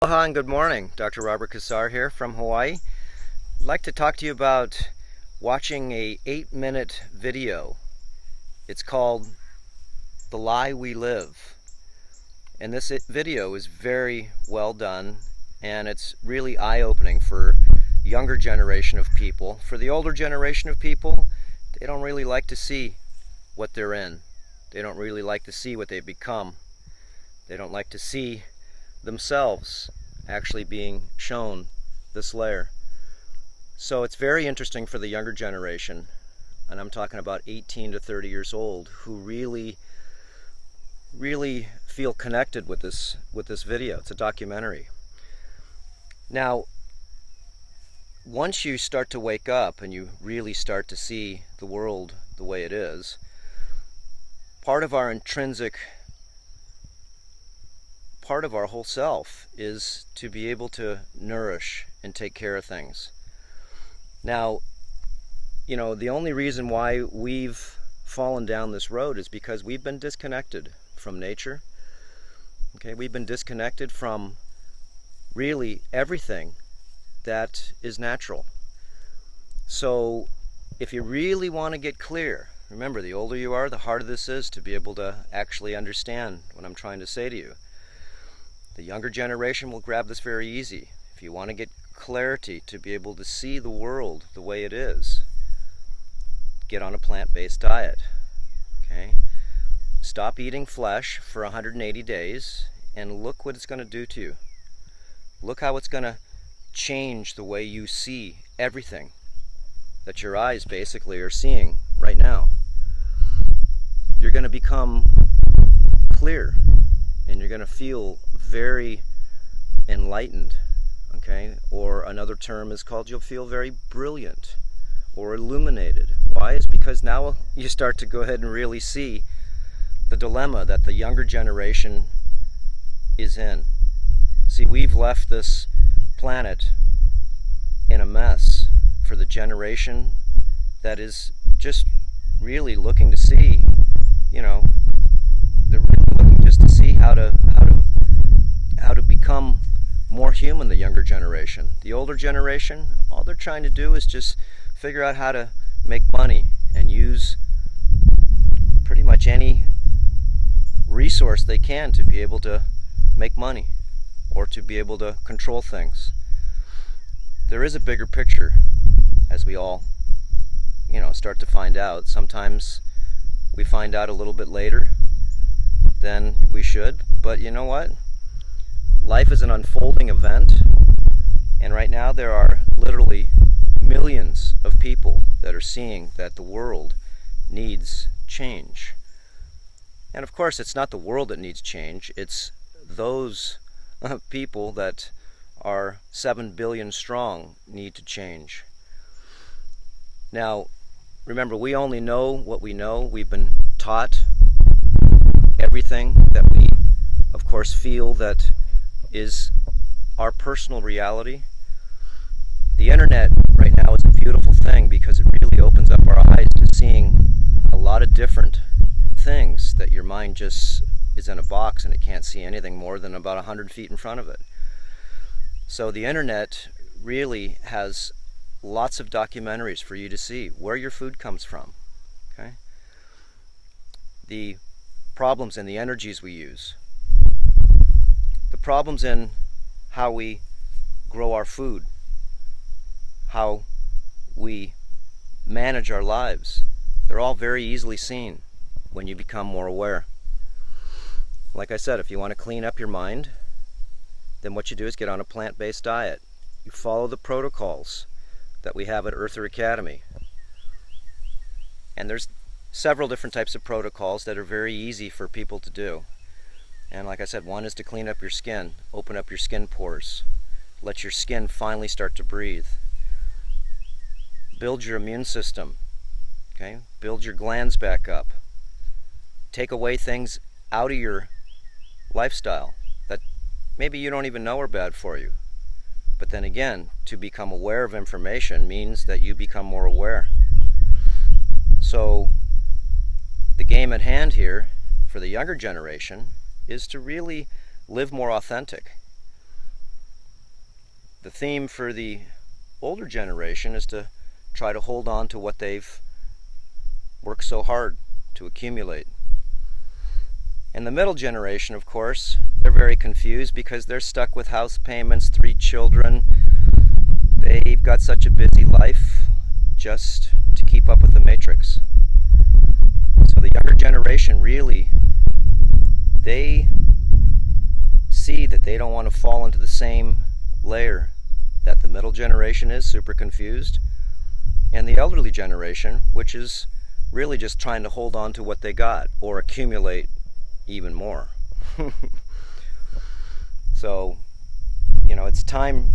Aloha and good morning. Dr. Robert Cassar here from Hawaii. I'd like to talk to you about watching a 8-minute video. It's called The Lie We Live. And this video is very well done, and it's really eye-opening for younger generation of people. For the older generation of people, they don't really like to see what they're in. They don't really like to see what they've become. They don't like to see themselves actually being shown this layer. So it's very interesting for the younger generation, and I'm talking about 18 to 30 years old, who really feel connected with this video. It's a documentary. Now, once you start to wake up and you really start to see the world the way it is, part of our intrinsic part of our whole self is to be able to nourish and take care of things. Now, you know, the only reason why we've fallen down this road is because we've been disconnected from nature. Okay, we've been disconnected from really everything that is natural. So if you really want to get clear, remember, the older you are, the harder this is to be able to actually understand what I'm trying to say to you. The younger generation will grab this very easy. If you want to get clarity to be able to see the world the way it is, get on a plant-based diet. Okay? Stop eating flesh for 180 days and look what it's going to do to you. Look how it's going to change the way you see everything that your eyes basically are seeing right now. You're going to become clear, and you're going to feel very enlightened, okay? Or another term is called, you'll feel very brilliant or illuminated. Why? It's because now you start to go ahead and really see the dilemma that the younger generation is in. See, we've left this planet in a mess for the generation that is just really looking to see, you know, they're really looking just to see how to become more human, the younger generation. The older generation, all they're trying to do is just figure out how to make money and use pretty much any resource they can to be able to make money or to be able to control things. There is a bigger picture, as we all, you know, start to find out. Sometimes we find out a little bit later than we should, but you know what? Life is an unfolding event, and right now there are literally millions of people that are seeing that the world needs change. And of course, it's not the world that needs change, it's those people that are 7 billion strong need to change. Now, remember, we only know what we know. We've been taught everything that we, of course, feel that is our personal reality. The internet right now is a beautiful thing because it really opens up our eyes to seeing a lot of different things that your mind just is in a box and it can't see anything more than about 100 feet in front of it. So the internet really has lots of documentaries for you to see where your food comes from. Okay? The problems in the energies we use. The problems in how we grow our food, how we manage our lives. They're all very easily seen when you become more aware. Like I said, if you want to clean up your mind, then what you do is get on a plant-based diet. You follow the protocols that we have at Earther Academy. And there's several different types of protocols that are very easy for people to do. And like I said, one is to clean up your skin, open up your skin pores, let your skin finally start to breathe. Build your immune system, okay? Build your glands back up. Take away things out of your lifestyle that maybe you don't even know are bad for you. But then again, to become aware of information means that you become more aware. So the game at hand here for the younger generation is to really live more authentic. the theme for the older generation is to try to hold on to what they've worked so hard to accumulate. And the middle generation, of course, they're very confused because they're stuck with house payments, 3 children. They've got such a busy life just to keep up with the matrix. So the younger generation really, they see that they don't want to fall into the same layer that the middle generation is, super confused, and the elderly generation, which is really just trying to hold on to what they got or accumulate even more. So, you know, it's time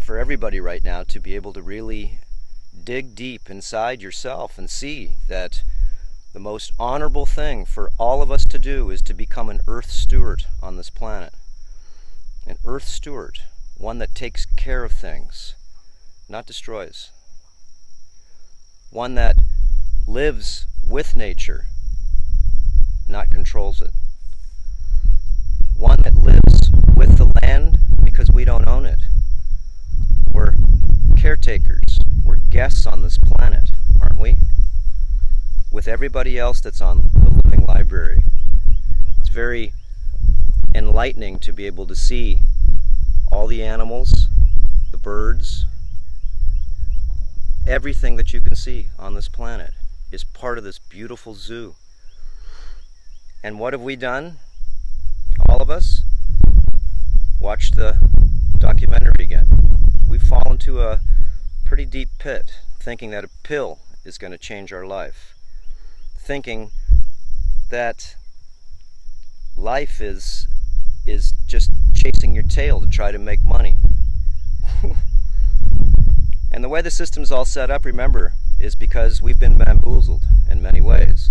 for everybody right now to be able to really dig deep inside yourself and see that the most honorable thing for all of us to do is to become an earth steward on this planet. An earth steward, one that takes care of things, not destroys. One that lives with nature, not controls it. One that lives with the land because we don't own it. We're caretakers, we're guests on this planet, aren't we? With everybody else that's on the living library. It's very enlightening to be able to see all the animals, the birds, everything that you can see on this planet is part of this beautiful zoo. And what have we done? All of us? Watch the documentary again. We've fallen to a pretty deep pit, thinking that a pill is going to change our life. Thinking that life is just chasing your tail to try to make money. And the way the system's all set up, remember, is because we've been bamboozled in many ways.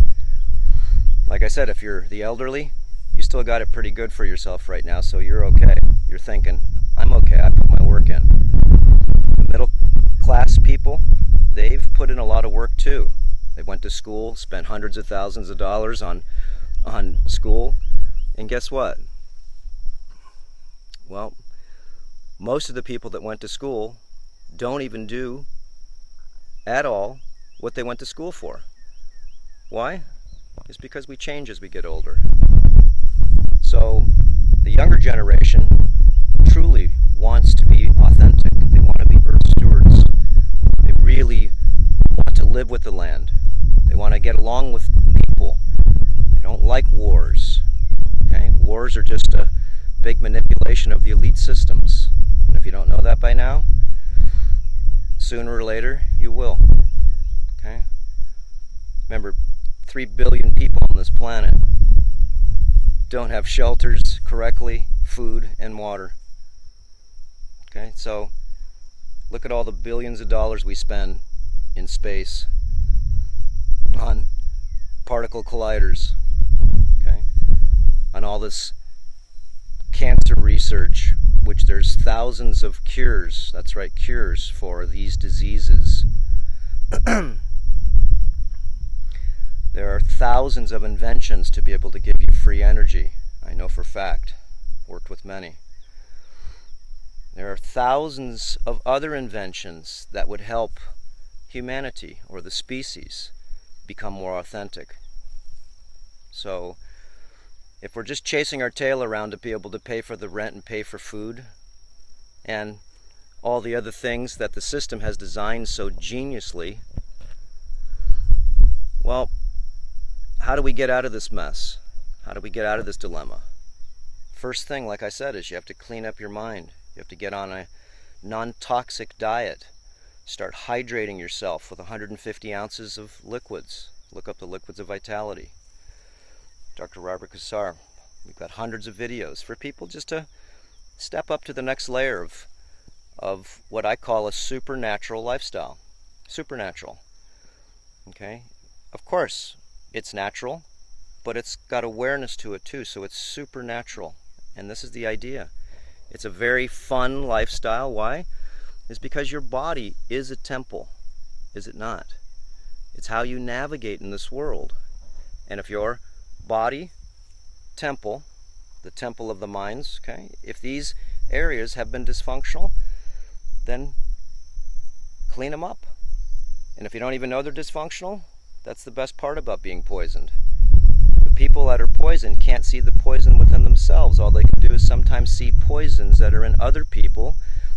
Like I said, if you're the elderly, you still got it pretty good for yourself right now, so you're okay. You're thinking, I'm okay, I put my work in. The middle class people, they've put in a lot of work too. They went to school, spent hundreds of thousands of dollars on school, and guess what? Well, most of the people that went to school don't even do at all what they went to school for. Why? It's because we change as we get older. So the younger generation truly wants to be authentic. They want to be earth stewards. They really want to live with the land. They want to get along with people. They don't like wars. Okay? Wars are just a big manipulation of the elite systems. And if you don't know that by now, sooner or later you will. Okay? Remember, 3 billion people on this planet don't have shelters correctly, food and water. Okay? So look at all the billions of dollars we spend in space on particle colliders, okay? On all this cancer research, which there's thousands of cures, that's right, cures for these diseases. There are thousands of inventions to be able to give you free energy. I know for a fact, worked with many. There are thousands of other inventions that would help humanity or the species become more authentic. So if we're just chasing our tail around to be able to pay for the rent and pay for food and all the other things that the system has designed so geniusly, well, how do we get out of this mess? How do we get out of this dilemma? First thing, like I said, is you have to clean up your mind. You have to get on a non-toxic diet. Start hydrating yourself with 150 ounces of liquids. Look up the Liquids of Vitality. Dr. Robert Cassar. We've got hundreds of videos for people just to step up to the next layer of what I call a supernatural lifestyle. Supernatural. Okay? Of course, it's natural, but it's got awareness to it too, so it's supernatural. And this is the idea. It's a very fun lifestyle. Why? It's because your body is a temple, is it not? It's how you navigate in this world. And if your body, temple, the temple of the minds, okay, if these areas have been dysfunctional, then clean them up. And if you don't even know they're dysfunctional, that's the best part about being poisoned. The people that are poisoned can't see the poison within themselves. All they can do is sometimes see poisons that are in other people,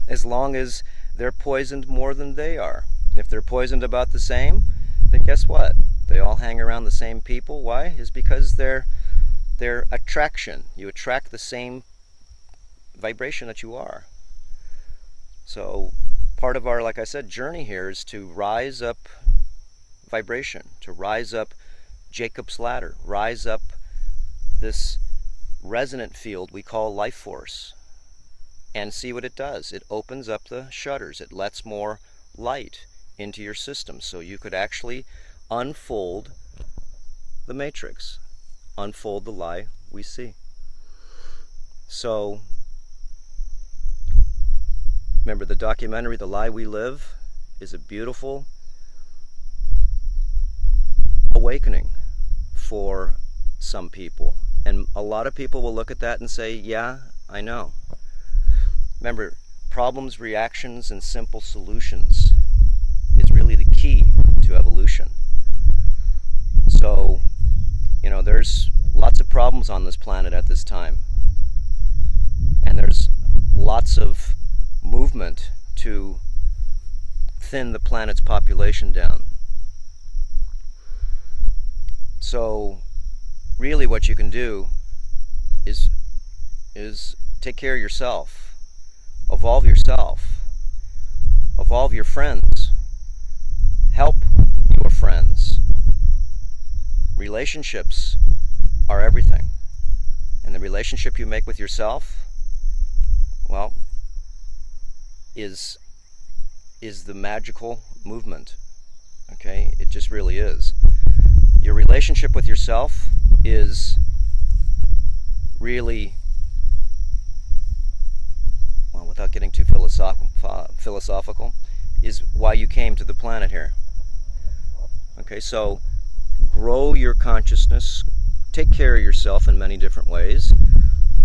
as long as they're poisoned more than they are. If they're poisoned about the same, then guess what? They all hang around the same people. Why? Is because they're attraction. You attract the same vibration that you are. So part of our, like I said, journey here is to rise up vibration, to rise up Jacob's ladder, rise up this resonant field we call life force, and see what it does. It opens up the shutters. It lets more light into your system, so you could actually unfold the matrix, unfold the lie we see. So remember, the documentary The Lie We Live is a beautiful awakening for some people, and a lot of people will look at that and say, yeah, I know. Remember, problems, reactions, and simple solutions is really the key to evolution. So, you know, there's lots of problems on this planet at this time, and there's lots of movement to thin the planet's population down. So really what you can do is take care of yourself, evolve your friends, help your friends. Relationships are everything, and the relationship you make with yourself, well, is the magical movement. Okay, it just really is. Your relationship with yourself is really, well, without getting too philosophical, is why you came to the planet here. Okay, so grow your consciousness, take care of yourself in many different ways,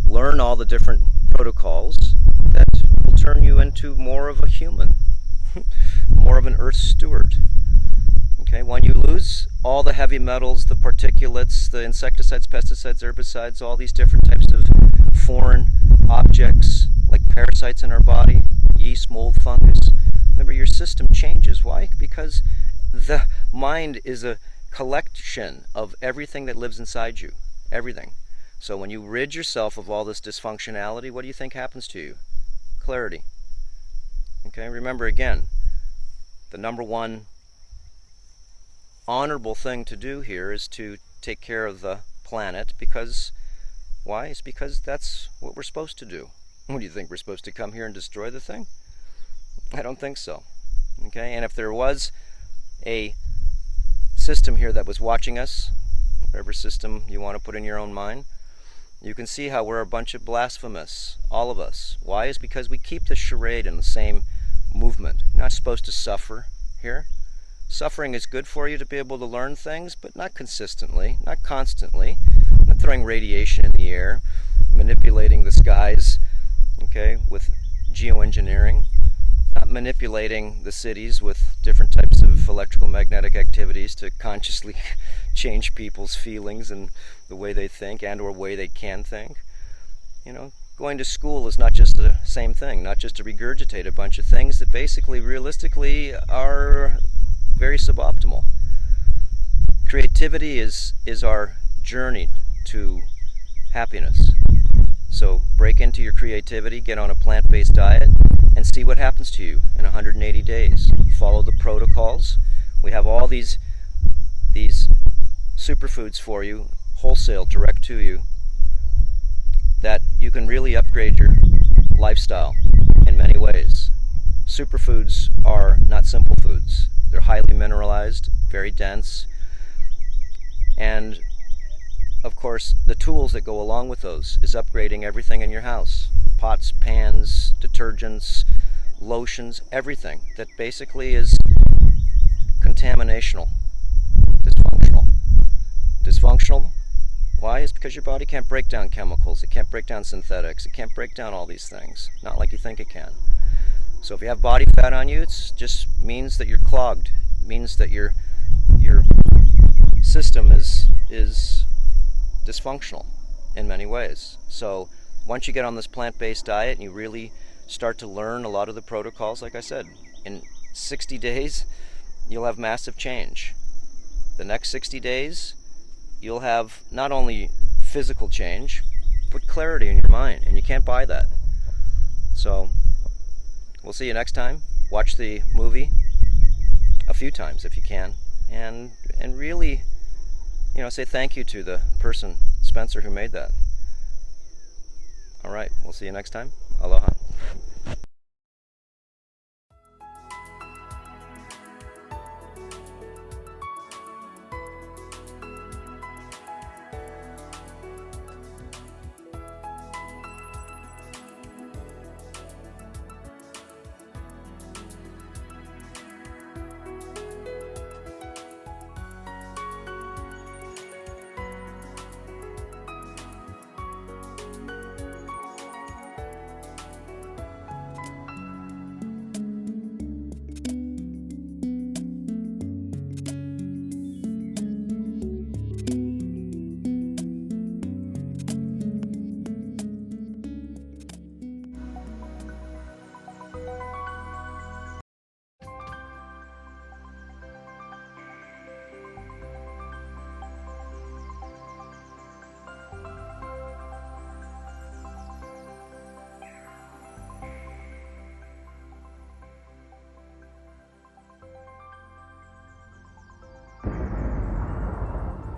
learn all the different protocols that will turn you into more of a human, more of an earth steward. Okay, when you lose all the heavy metals, the particulates, the insecticides, pesticides, herbicides, all these different types of foreign objects like parasites in our body, yeast, mold, fungus, remember, your system changes. Why? Because the mind is a collection of everything that lives inside you, everything. So when you rid yourself of all this dysfunctionality, what do you think happens to you? Clarity. Okay, remember again, the number one honorable thing to do here is to take care of the planet, because why? It's because that's what we're supposed to do. What do you think, we're supposed to come here and destroy the thing? I don't think so. Okay, and if there was a system here that was watching us, whatever system you want to put in your own mind, you can see how we're a bunch of blasphemous, all of us. Why? Is because we keep the charade in the same movement. You're not supposed to suffer here. Suffering is good for you to be able to learn things, but not consistently, not constantly. Not throwing radiation in the air, manipulating the skies, okay, with geoengineering. Not manipulating the cities with different types of electrical magnetic activities to consciously change people's feelings and the way they think and or way they can think. You know, going to school is not just the same thing, not just to regurgitate a bunch of things that basically, realistically, are very suboptimal. Creativity is our journey to happiness. So break into your creativity, get on a plant-based diet, and see what happens to you in 180 days. Follow the protocols. We have all these superfoods for you, wholesale, direct to you, that you can really upgrade your lifestyle in many ways. Superfoods are not simple foods. They're highly mineralized, very dense, and of course the tools that go along with those is upgrading everything in your house. Pots, pans, detergents, lotions, everything that basically is contaminational, dysfunctional. Dysfunctional, why? It's because your body can't break down chemicals, it can't break down synthetics, it can't break down all these things, not like you think it can. So if you have body fat on you, it just means that you're clogged. It means that your system is dysfunctional in many ways. So once you get on this plant-based diet and you really start to learn a lot of the protocols, like I said, in 60 days, you'll have massive change. The next 60 days, you'll have not only physical change, but clarity in your mind, and you can't buy that. So we'll see you next time. Watch the movie a few times if you can, and really, say thank you to the person, Spencer, who made that. All right, we'll see you next time. Aloha.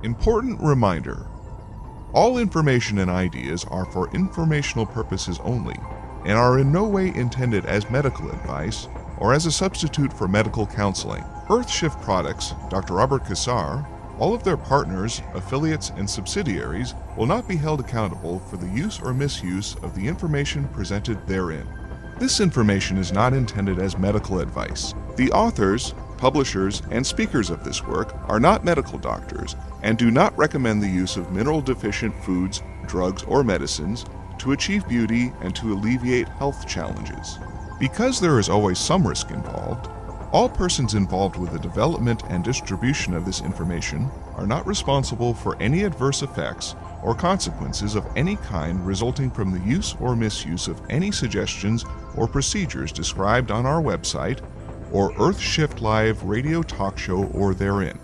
Important reminder: all information and ideas are for informational purposes only and are in no way intended as medical advice or as a substitute for medical counseling. Earthshift Products, Dr. Robert Cassar, all of their partners, affiliates, and subsidiaries will not be held accountable for the use or misuse of the information presented therein. This information is not intended as medical advice. The authors, publishers, and speakers of this work are not medical doctors and do not recommend the use of mineral-deficient foods, drugs, or medicines to achieve beauty and to alleviate health challenges. Because there is always some risk involved, all persons involved with the development and distribution of this information are not responsible for any adverse effects or consequences of any kind resulting from the use or misuse of any suggestions or procedures described on our website or Earthshift Live radio talk show or therein.